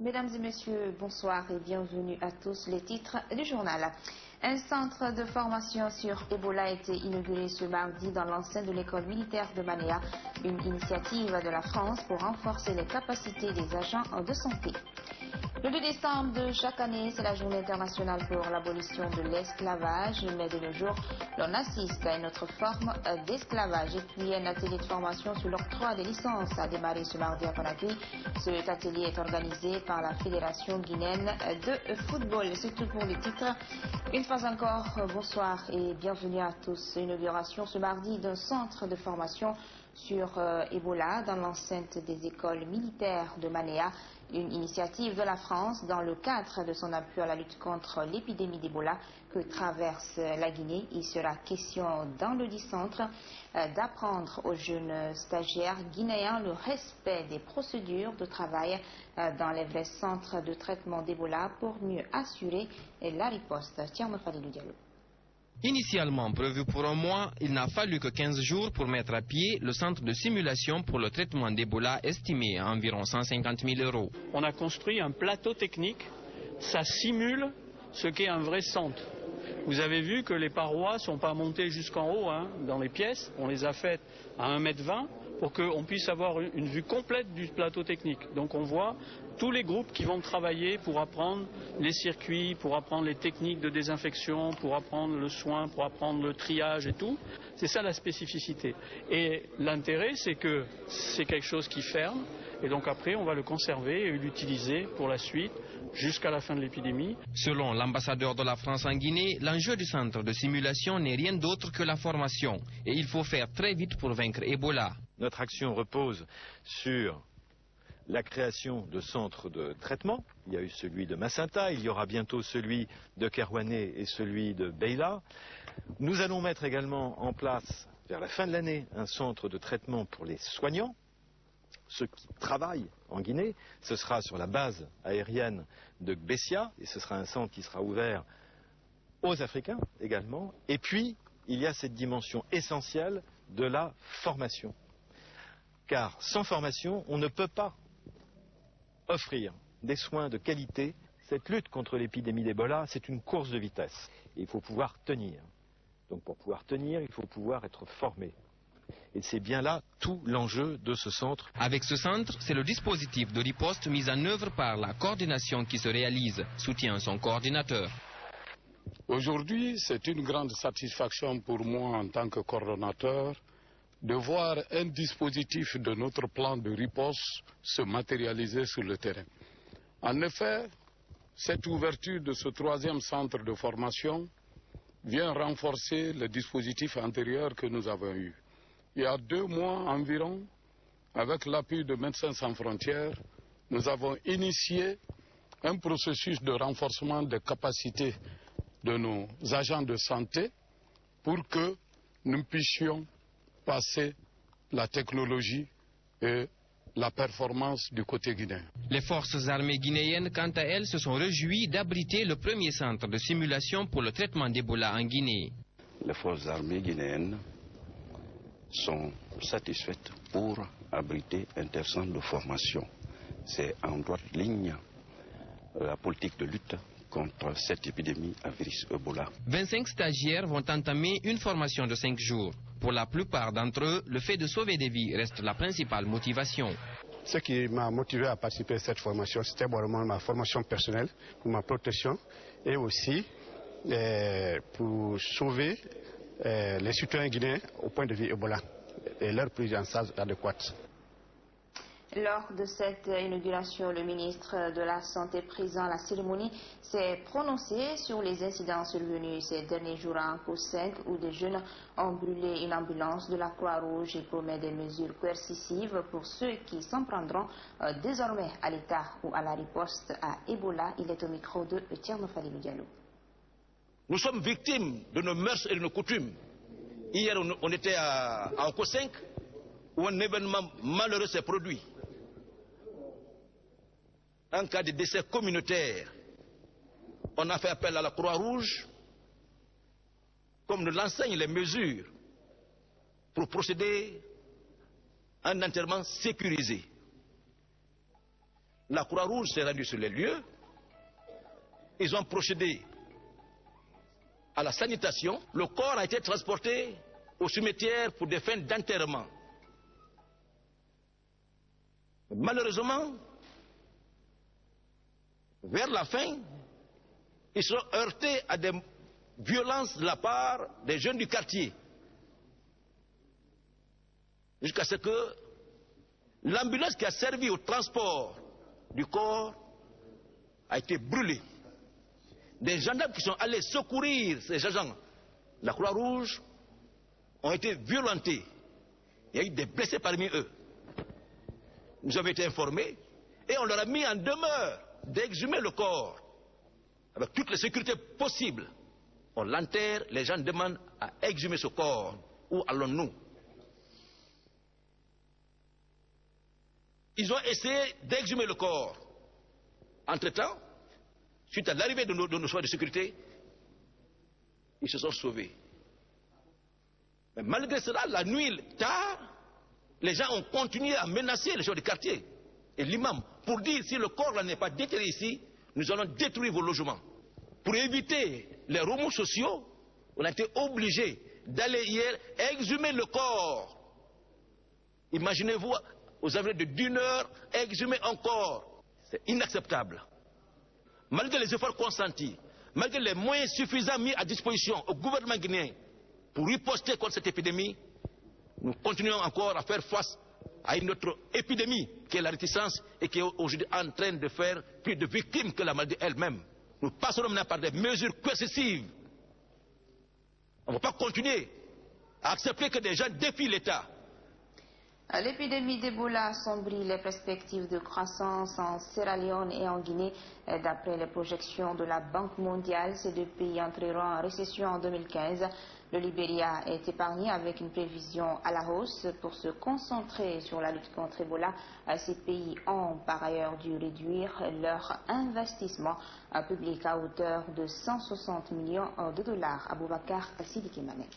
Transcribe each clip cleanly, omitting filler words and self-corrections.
Mesdames et messieurs, bonsoir et bienvenue à tous. Les titres du journal. Un centre de formation sur Ebola a été inauguré ce mardi dans l'enceinte de l'école militaire de Manéa, une initiative de la France pour renforcer les capacités des agents de santé. Le 2 décembre de chaque année, c'est la journée internationale pour l'abolition de l'esclavage, mais de nos jours, l'on assiste à une autre forme d'esclavage. Et puis un atelier de formation sur l'octroi des licences a démarré ce mardi à Conakry. Cet atelier est organisé par la Fédération guinéenne de football. C'est tout pour les titres. Une fois encore, bonsoir et bienvenue à tous. Inauguration ce mardi d'un centre de formation sur Ebola dans l'enceinte des écoles militaires de Manéa, une initiative de la France dans le cadre de son appui à la lutte contre l'épidémie d'Ebola que traverse la Guinée. Il sera question dans le dit centre d'apprendre aux jeunes stagiaires guinéens le respect des procédures de travail dans les vrais centres de traitement d'Ebola pour mieux assurer la riposte. Thierno Fadilou Diallo. Initialement prévu pour un mois, il n'a fallu que 15 jours pour mettre à pied le centre de simulation pour le traitement d'Ebola estimé à environ 150 000 €. On a construit un plateau technique, ça simule ce qu'est un vrai centre. Vous avez vu que les parois ne sont pas montées jusqu'en haut dans les pièces, on les a faites à 1,20 m pour qu'on puisse avoir une vue complète du plateau technique. Donc on voit tous les groupes qui vont travailler pour apprendre les circuits, pour apprendre les techniques de désinfection, pour apprendre le soin, pour apprendre le triage et tout. C'est ça la spécificité. Et l'intérêt, c'est que c'est quelque chose qui ferme, et donc après on va le conserver et l'utiliser pour la suite jusqu'à la fin de l'épidémie. Selon l'ambassadeur de la France en Guinée, l'enjeu du centre de simulation n'est rien d'autre que la formation. Et il faut faire très vite pour vaincre Ebola. Notre action repose sur la création de centres de traitement. Il y a eu celui de Massinta, il y aura bientôt celui de Kerouané et celui de Beila. Nous allons mettre également en place, vers la fin de l'année, un centre de traitement pour les soignants, ceux qui travaillent en Guinée. Ce sera sur la base aérienne de Gbessia, et ce sera un centre qui sera ouvert aux Africains également. Et puis, il y a cette dimension essentielle de la formation. Car sans formation, on ne peut pas offrir des soins de qualité. Cette lutte contre l'épidémie d'Ebola, c'est une course de vitesse. Et il faut pouvoir tenir. Donc pour pouvoir tenir, il faut pouvoir être formé. Et c'est bien là tout l'enjeu de ce centre. Avec ce centre, c'est le dispositif de riposte mis en œuvre par la coordination qui se réalise, soutient son coordinateur. Aujourd'hui, c'est une grande satisfaction pour moi en tant que coordonnateur de voir un dispositif de notre plan de riposte se matérialiser sur le terrain. En effet, cette ouverture de ce troisième centre de formation vient renforcer le dispositif antérieur que nous avons eu. Il y a 2 mois environ, avec l'appui de Médecins sans frontières, nous avons initié un processus de renforcement des capacités de nos agents de santé pour que nous puissions passer la technologie et la performance du côté guinéen. Les forces armées guinéennes, quant à elles, se sont réjouies d'abriter le premier centre de simulation pour le traitement d'Ebola en Guinée. Les forces armées guinéennes sont satisfaites pour abriter un tel centre de formation. C'est en droite ligne la politique de lutte contre cette épidémie à virus Ebola. 25 stagiaires vont entamer une formation de 5 jours. Pour la plupart d'entre eux, le fait de sauver des vies reste la principale motivation. Ce qui m'a motivé à participer à cette formation, c'était vraiment ma formation personnelle, pour ma protection et aussi pour sauver les citoyens guinéens au point de vue Ebola et leur prise en charge adéquate. Lors de cette inauguration, le ministre de la Santé présent à la cérémonie s'est prononcé sur les incidents survenus ces derniers jours à Anko-5 où des jeunes ont brûlé une ambulance de la Croix-Rouge et promet des mesures coercitives pour ceux qui s'en prendront désormais à l'État ou à la riposte à Ebola. Il est au micro de Thierno Fadilou Diallo. Nous sommes victimes de nos mœurs et de nos coutumes. Hier, on était à Anko-5 où un événement malheureux s'est produit. En cas de décès communautaire, on a fait appel à la Croix-Rouge, comme nous l'enseignent les mesures, pour procéder à un enterrement sécurisé. La Croix-Rouge s'est rendue sur les lieux. Ils ont procédé à la sanitation. Le corps a été transporté au cimetière pour des fins d'enterrement. Malheureusement, vers la fin, ils sont heurtés à des violences de la part des jeunes du quartier. Jusqu'à ce que l'ambulance qui a servi au transport du corps a été brûlée. Des gendarmes qui sont allés secourir ces agents, la Croix-Rouge, ont été violentés. Il y a eu des blessés parmi eux. Nous avons été informés et on leur a mis en demeure d'exhumer le corps avec toutes les sécurités possibles. On l'enterre, les gens demandent à exhumer ce corps. Où allons-nous? Ils ont essayé d'exhumer le corps. Entre-temps, suite à l'arrivée de nos soins de sécurité, ils se sont sauvés. Mais malgré cela, la nuit tard, les gens ont continué à menacer les gens du quartier et l'imam pour dire si le corps n'est pas déterré ici, nous allons détruire vos logements. Pour éviter les remous sociaux, on a été obligé d'aller hier exhumer le corps. Imaginez-vous, aux environs de 1 heure, exhumer un corps. C'est inacceptable. Malgré les efforts consentis, malgré les moyens suffisants mis à disposition au gouvernement guinéen pour riposter contre cette épidémie, nous continuons encore à faire face à une autre épidémie qui est la réticence et qui est aujourd'hui en train de faire plus de victimes que la maladie elle-même. Nous passerons maintenant par des mesures coercitives. On ne va pas continuer à accepter que des gens défient l'État. L'épidémie d'Ebola assombrit les perspectives de croissance en Sierra Leone et en Guinée. D'après les projections de la Banque mondiale, ces deux pays entreront en récession en 2015. Le Libéria est épargné avec une prévision à la hausse pour se concentrer sur la lutte contre Ebola. Ces pays ont par ailleurs dû réduire leur investissement public à hauteur de 160 millions de dollars. Aboubacar Sidiki Mané.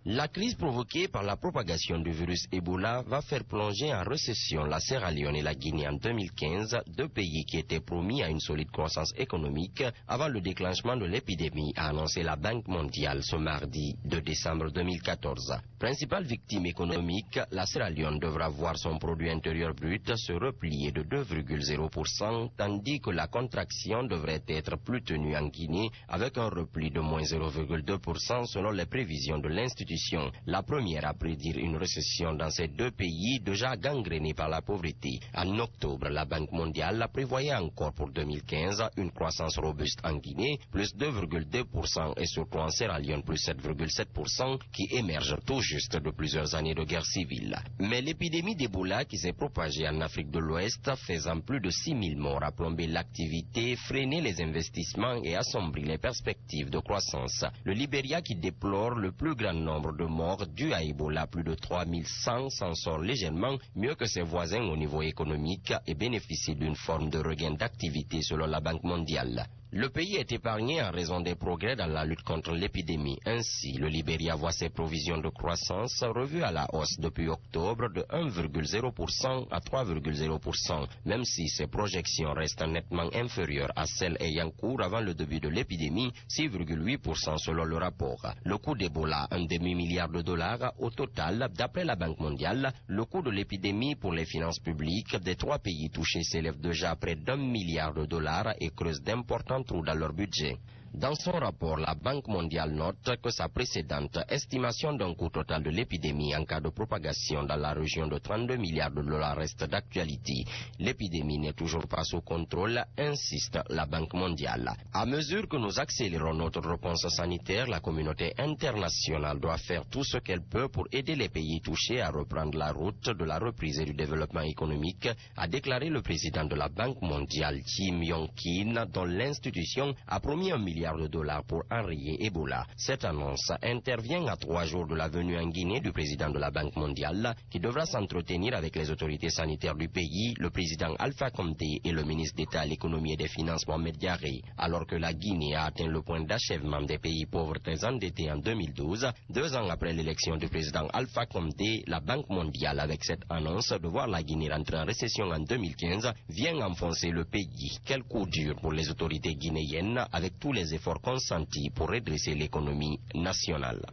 La crise provoquée par la propagation du virus Ebola va faire plonger en récession la Sierra Leone et la Guinée en 2015, deux pays qui étaient promis à une solide croissance économique avant le déclenchement de l'épidémie, a annoncé la Banque mondiale ce mardi 2 décembre 2014. Principale victime économique, la Sierra Leone devra voir son produit intérieur brut se replier de 2,0%, tandis que la contraction devrait être plus tenue en Guinée avec un repli de moins 0,2% selon les prévisions de l'institution. La première à prédire une récession dans ces deux pays déjà gangrénés par la pauvreté. En octobre, la Banque mondiale prévoyait encore pour 2015 une croissance robuste en Guinée, plus 2,2% et surtout en Sierra Leone, plus 7,7%, qui émerge tout juste de plusieurs années de guerre civile. Mais l'épidémie d'Ebola qui s'est propagée en Afrique de l'Ouest, faisant plus de 6 000 morts, a plombé l'activité, freiné les investissements et assombri les perspectives de croissance. Le Libéria, qui déplore le plus grand nombre de morts dus à Ebola, plus de 3100, s'en sort légèrement mieux que ses voisins au niveau économique et bénéficie d'une forme de regain d'activité selon la Banque mondiale. Le pays est épargné en raison des progrès dans la lutte contre l'épidémie. Ainsi, le Libéria voit ses provisions de croissance revues à la hausse depuis octobre de 1,0% à 3,0%, même si ses projections restent nettement inférieures à celles ayant cours avant le début de l'épidémie, 6,8% selon le rapport. Le coût d'Ebola, un demi-milliard de dollars au total. D'après la Banque mondiale, le coût de l'épidémie pour les finances publiques des trois pays touchés s'élève déjà à près d'1 milliard de dollars et creuse d'importants trous dans leur budget. Dans son rapport, la Banque mondiale note que sa précédente estimation d'un coût total de l'épidémie en cas de propagation dans la région de 32 milliards de dollars reste d'actualité. L'épidémie n'est toujours pas sous contrôle, insiste la Banque mondiale. À mesure que nous accélérons notre réponse sanitaire, la communauté internationale doit faire tout ce qu'elle peut pour aider les pays touchés à reprendre la route de la reprise et du développement économique, a déclaré le président de la Banque mondiale, Jim Yong Kim, dont l'institution a promis 1 milliard milliards de dollars pour enrayer Ebola. Cette annonce intervient à 3 jours de la venue en Guinée du président de la Banque mondiale, qui devra s'entretenir avec les autorités sanitaires du pays, le président Alpha Condé et le ministre d'État à l'économie et des finances Mohamed Diarra. Alors que la Guinée a atteint le point d'achèvement des pays pauvres très endettés en 2012, 2 ans après l'élection du président Alpha Condé, la Banque mondiale, avec cette annonce de voir la Guinée rentrer en récession en 2015, vient enfoncer le pays. Quel coup dur pour les autorités guinéennes, avec tous les efforts consentis pour redresser l'économie nationale.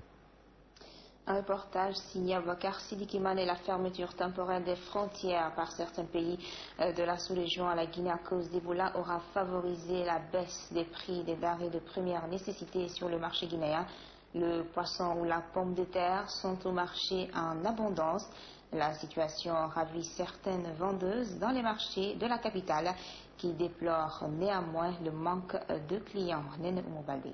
Un reportage signé Aboubacar Sidikiman et la fermeture temporaire des frontières par certains pays de la sous-région à la Guinée à cause d'Ebola aura favorisé la baisse des prix des denrées de première nécessité sur le marché guinéen. Le poisson ou la pomme de terre sont au marché en abondance. La situation ravit certaines vendeuses dans les marchés de la capitale qui déplorent néanmoins le manque de clients. Nene Oumobalbe.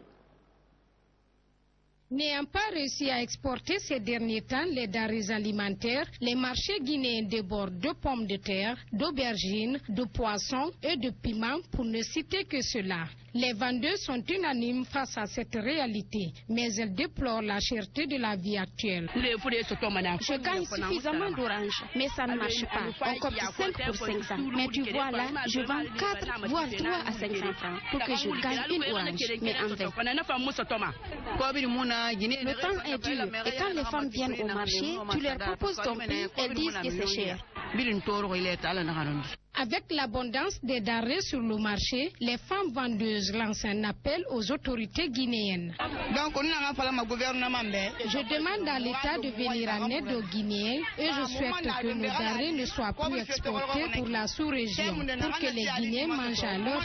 N'ayant pas réussi à exporter ces derniers temps les denrées alimentaires, les marchés guinéens débordent de pommes de terre, d'aubergines, de poissons et de piments pour ne citer que cela. Les vendeurs sont unanimes face à cette réalité, mais elles déplorent la cherté de la vie actuelle. Je gagne suffisamment d'oranges, mais ça ne marche pas. On copie 5 pour 500. Mais tu vois là, je vends 4, voire 3 à 500 francs pour que je gagne une orange, mais en vain. Le temps est dur et quand les femmes viennent au marché, tu leur proposes ton prix, elles disent que c'est cher. Avec l'abondance des denrées sur le marché, les femmes vendeuses lancent un appel aux autorités guinéennes. Je demande à l'État de venir en aide aux Guinéens et je souhaite que nos denrées ne soient plus exportées pour la sous-région, pour que les Guinéens mangent à leur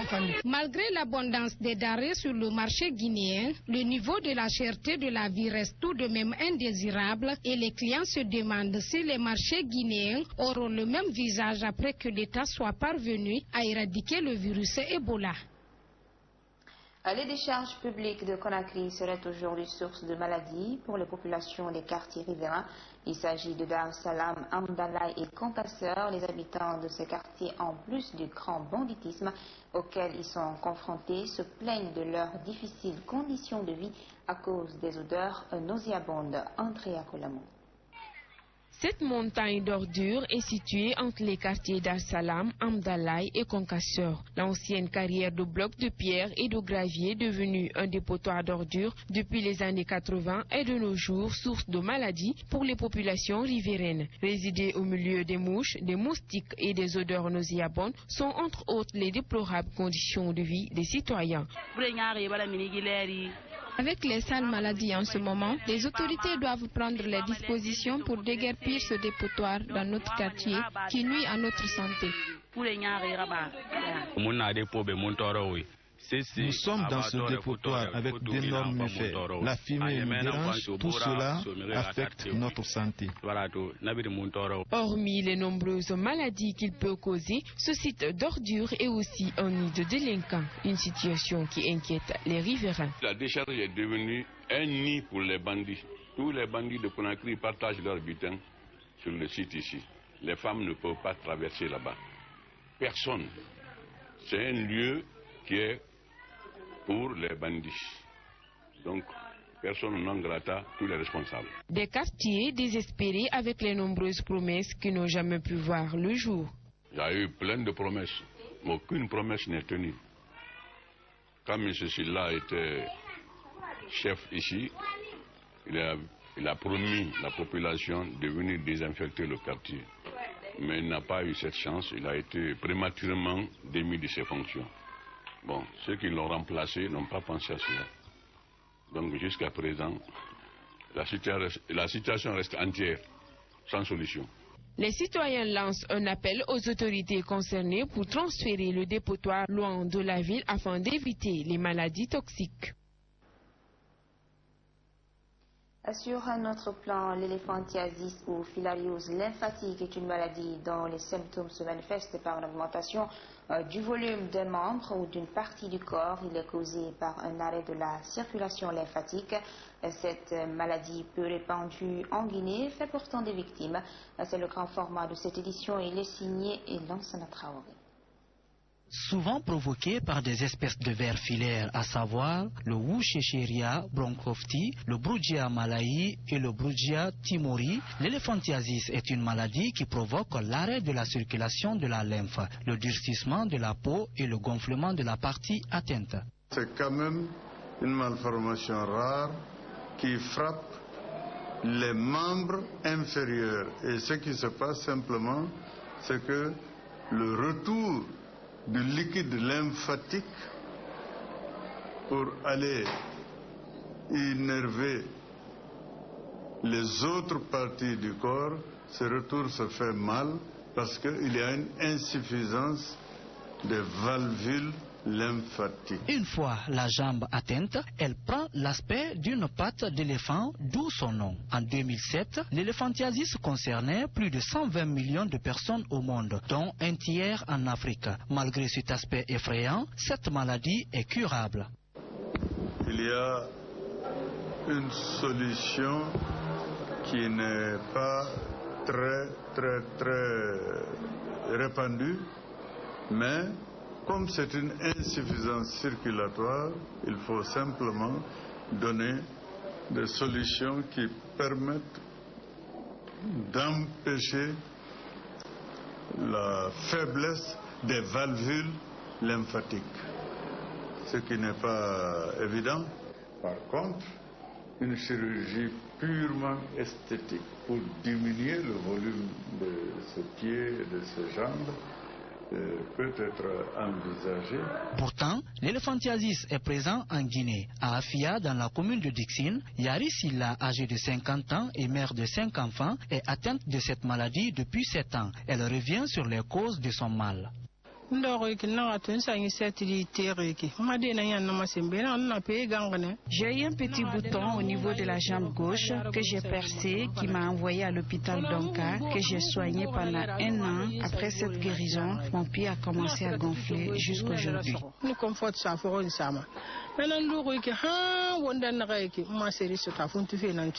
faim. Malgré l'abondance des denrées sur le marché guinéen, le niveau de la cherté de la vie reste tout de même indésirable et les clients se demandent si les marchés guinéens auront le même visage après que l'État soit parvenu à éradiquer le virus Ebola. Les décharges publiques de Conakry seraient aujourd'hui source de maladies pour les populations des quartiers riverains. Il s'agit de Dar Salam, Amdalaï et Concasseur. Les habitants de ces quartiers, en plus du grand banditisme auquel ils sont confrontés, se plaignent de leurs difficiles conditions de vie à cause des odeurs nauséabondes. Andrea Colamo. Cette montagne d'ordures est située entre les quartiers Dar Salam, Amdalaï et Concasseur. L'ancienne carrière de blocs de pierre et de gravier devenue un dépotoir d'ordures depuis les années 80 est de nos jours source de maladies pour les populations riveraines. Résider au milieu des mouches, des moustiques et des odeurs nauséabondes sont entre autres les déplorables conditions de vie des citoyens. Avec les sales maladies en ce moment, les autorités doivent prendre les dispositions pour déguerpir ce dépotoir dans notre quartier qui nuit à notre santé. Nous sommes dans ce dépotoir avec d'énormes méfaits. La fumée nous dérange, tout cela affecte notre santé. Hormis les nombreuses maladies qu'il peut causer, ce site d'ordures est aussi un nid de délinquants, une situation qui inquiète les riverains. La décharge est devenue un nid pour les bandits. Tous les bandits de Conakry partagent leur butin sur le site ici. Les femmes ne peuvent pas traverser là-bas. Personne. C'est un lieu qui est pour les bandits. Donc, personne non grata, tous les responsables. Des quartiers désespérés avec les nombreuses promesses qui n'ont jamais pu voir le jour. Il y a eu plein de promesses, mais aucune promesse n'est tenue. Quand M. Silla était chef ici, il a promis la population de venir désinfecter le quartier. Mais il n'a pas eu cette chance, il a été prématurément démis de ses fonctions. Bon, ceux qui l'ont remplacé n'ont pas pensé à cela. Donc jusqu'à présent, la situation reste entière, sans solution. Les citoyens lancent un appel aux autorités concernées pour transférer le dépotoir loin de la ville afin d'éviter les maladies toxiques. Sur un autre plan, l'éléphantiasis ou filariose lymphatique est une maladie dont les symptômes se manifestent par une augmentation du volume d'un membre ou d'une partie du corps. Il est causé par un arrêt de la circulation lymphatique. Cette maladie peu répandue en Guinée fait pourtant des victimes. C'est le grand format de cette édition et il est signé Lansana Traoré. souvent provoqués par des espèces de vers filaires, à savoir le Wuchereria bronkhofti, le Brugia malayi et le Brugia timori. L'éléphantiasis est une maladie qui provoque l'arrêt de la circulation de la lymphe, le durcissement de la peau et le gonflement de la partie atteinte. C'est quand même une malformation rare qui frappe les membres inférieurs. Et ce qui se passe simplement, c'est que le retour du liquide lymphatique pour aller innerver les autres parties du corps, ce retour se fait mal parce qu'il y a une insuffisance des valvules lymphatiques. Une fois la jambe atteinte, elle prend l'aspect d'une patte d'éléphant, d'où son nom. En 2007, l'éléphantiasis concernait plus de 120 millions de personnes au monde, dont un tiers en Afrique. Malgré cet aspect effrayant, cette maladie est curable. Il y a une solution qui n'est pas très répandue, mais comme c'est une insuffisance circulatoire, il faut simplement donner des solutions qui permettent d'empêcher la faiblesse des valvules lymphatiques, ce qui n'est pas évident. Par contre, une chirurgie purement esthétique pour diminuer le volume de ce pied et de ces jambes peut être envisagé. Pourtant, l'éléphantiasis est présent en Guinée. À Afia, dans la commune de Dixine, Yari Silla, âgée de 50 ans et mère de 5 enfants, est atteinte de cette maladie depuis 7 ans. Elle revient sur les causes de son mal. J'ai eu un petit bouton au niveau de la jambe gauche que j'ai percé, qui m'a envoyé à l'hôpital d'Onka, que j'ai soigné pendant 1 an. Après cette guérison, mon pied a commencé à gonfler jusqu'aujourd'hui.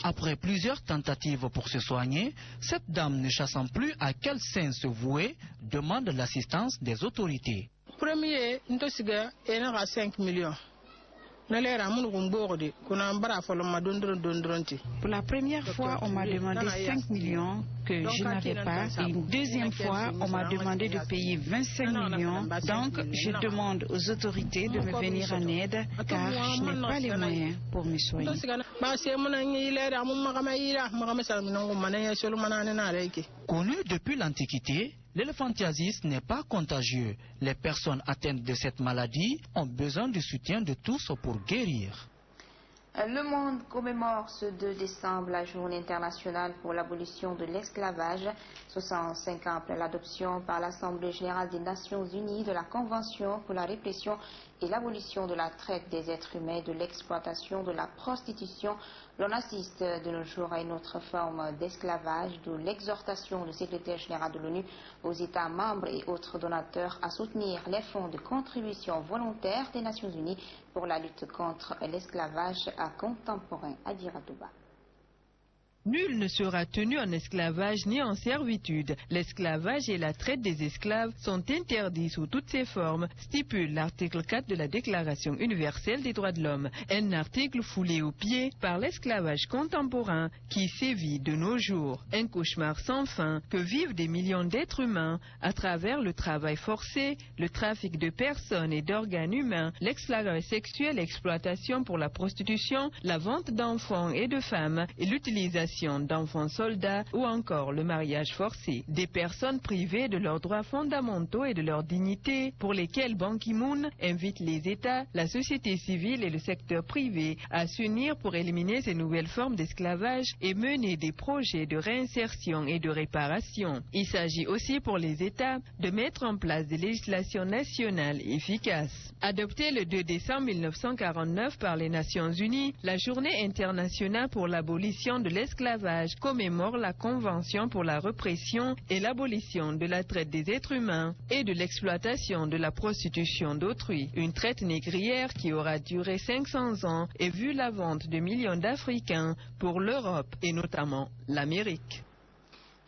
Après plusieurs tentatives pour se soigner, cette dame, ne chassant plus à quel sein se vouer, demande l'assistance des autorités. Premier, nous avons 5 millions. Pour la première fois, on m'a demandé 5 millions que je n'avais pas. Et une deuxième fois, on m'a demandé de payer 25 millions. Donc, je demande aux autorités de me venir en aide car je n'ai pas les moyens pour me soigner. Connu depuis l'Antiquité, l'éléphantiasis n'est pas contagieux. Les personnes atteintes de cette maladie ont besoin du soutien de tous pour guérir. Le monde commémore ce 2 décembre la journée internationale pour l'abolition de l'esclavage, 65 ans après l'adoption par l'Assemblée générale des Nations unies de la Convention pour la répression et l'abolition de la traite des êtres humains et de l'exploitation de la prostitution. L'on assiste de nos jours à une autre forme d'esclavage, d'où l'exhortation du secrétaire général de l'ONU aux États membres et autres donateurs à soutenir les fonds de contribution volontaire des Nations unies pour la lutte contre l'esclavage contemporain. Adira Touba. Nul ne sera tenu en esclavage ni en servitude. L'esclavage et la traite des esclaves sont interdits sous toutes ses formes, stipule l'article 4 de la Déclaration universelle des droits de l'homme. Un article foulé aux pieds par l'esclavage contemporain qui sévit de nos jours. Un cauchemar sans fin que vivent des millions d'êtres humains à travers le travail forcé, le trafic de personnes et d'organes humains, l'esclavage sexuel, l'exploitation pour la prostitution, la vente d'enfants et de femmes et l'utilisation d'enfants soldats ou encore le mariage forcé. Des personnes privées de leurs droits fondamentaux et de leur dignité pour lesquelles Ban Ki-moon invite les États, la société civile et le secteur privé à s'unir pour éliminer ces nouvelles formes d'esclavage et mener des projets de réinsertion et de réparation. Il s'agit aussi pour les États de mettre en place des législations nationales efficaces. Adoptée le 2 décembre 1949 par les Nations Unies, la Journée internationale pour l'abolition de l'esclavage commémore la Convention pour la répression et l'abolition de la traite des êtres humains et de l'exploitation de la prostitution d'autrui. Une traite négrière qui aura duré 500 ans et vu la vente de millions d'Africains pour l'Europe et notamment l'Amérique.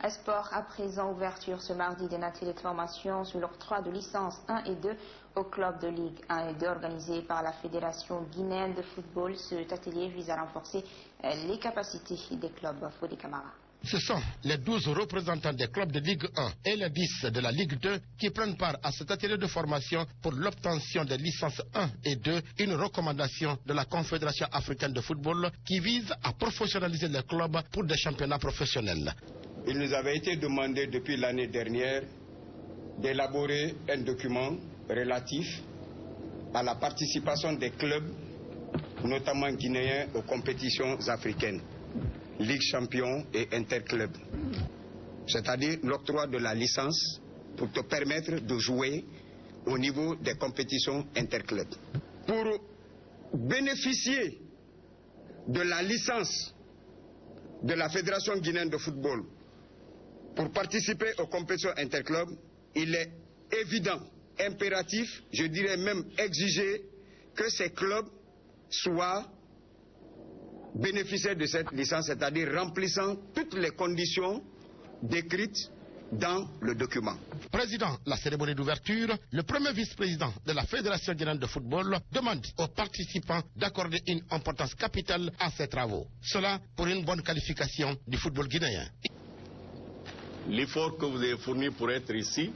Sport à présent, ouverture ce mardi d'un atelier de formation sur l'octroi de licences 1 et 2 au club de Ligue 1 et 2 organisé par la Fédération guinéenne de football. Cet atelier vise à renforcer les capacités des clubs. Fodé Camara. Ce sont les 12 représentants des clubs de Ligue 1 et les 10 de la Ligue 2 qui prennent part à cet atelier de formation pour l'obtention des licences 1 et 2, une recommandation de la Confédération africaine de football qui vise à professionnaliser les clubs pour des championnats professionnels. Il nous avait été demandé depuis l'année dernière d'élaborer un document relatif à la participation des clubs, notamment guinéens, aux compétitions africaines. Ligue champion et interclub, c'est-à-dire l'octroi de la licence pour te permettre de jouer au niveau des compétitions interclubs. Pour bénéficier de la licence de la Fédération guinéenne de football pour participer aux compétitions interclubs, il est évident, impératif, je dirais même exigé, que ces clubs soient bénéficiaires de cette licence, c'est-à-dire remplissant toutes les conditions décrites dans le document. Président de la cérémonie d'ouverture, le premier vice-président de la Fédération guinéenne de football demande aux participants d'accorder une importance capitale à ces travaux. Cela pour une bonne qualification du football guinéen. L'effort que vous avez fourni pour être ici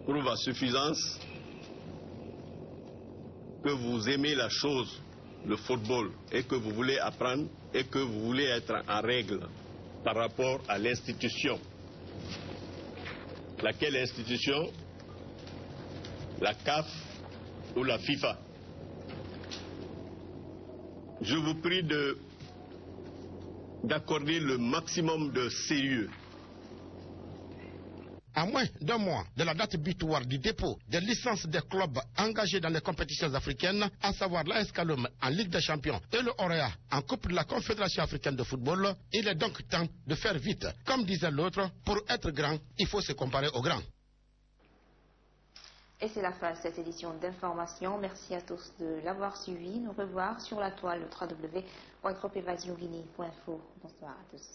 prouve à suffisance que vous aimez la chose, le football, et que vous voulez apprendre et que vous voulez être en règle par rapport à l'institution. Laquelle institution? La CAF ou la FIFA? Je vous prie d'accorder le maximum de sérieux. À moins d'un mois de la date butoir du dépôt des licences des clubs engagés dans les compétitions africaines, à savoir l'AS Kaloum en Ligue des Champions et le Orea en Coupe de la Confédération africaine de football, il est donc temps de faire vite. Comme disait l'autre, pour être grand, il faut se comparer aux grands. Et c'est la fin de cette édition d'information. Merci à tous de l'avoir suivi. Nous revoir sur la toile www.gropevasionguinee.info. Bonsoir à tous.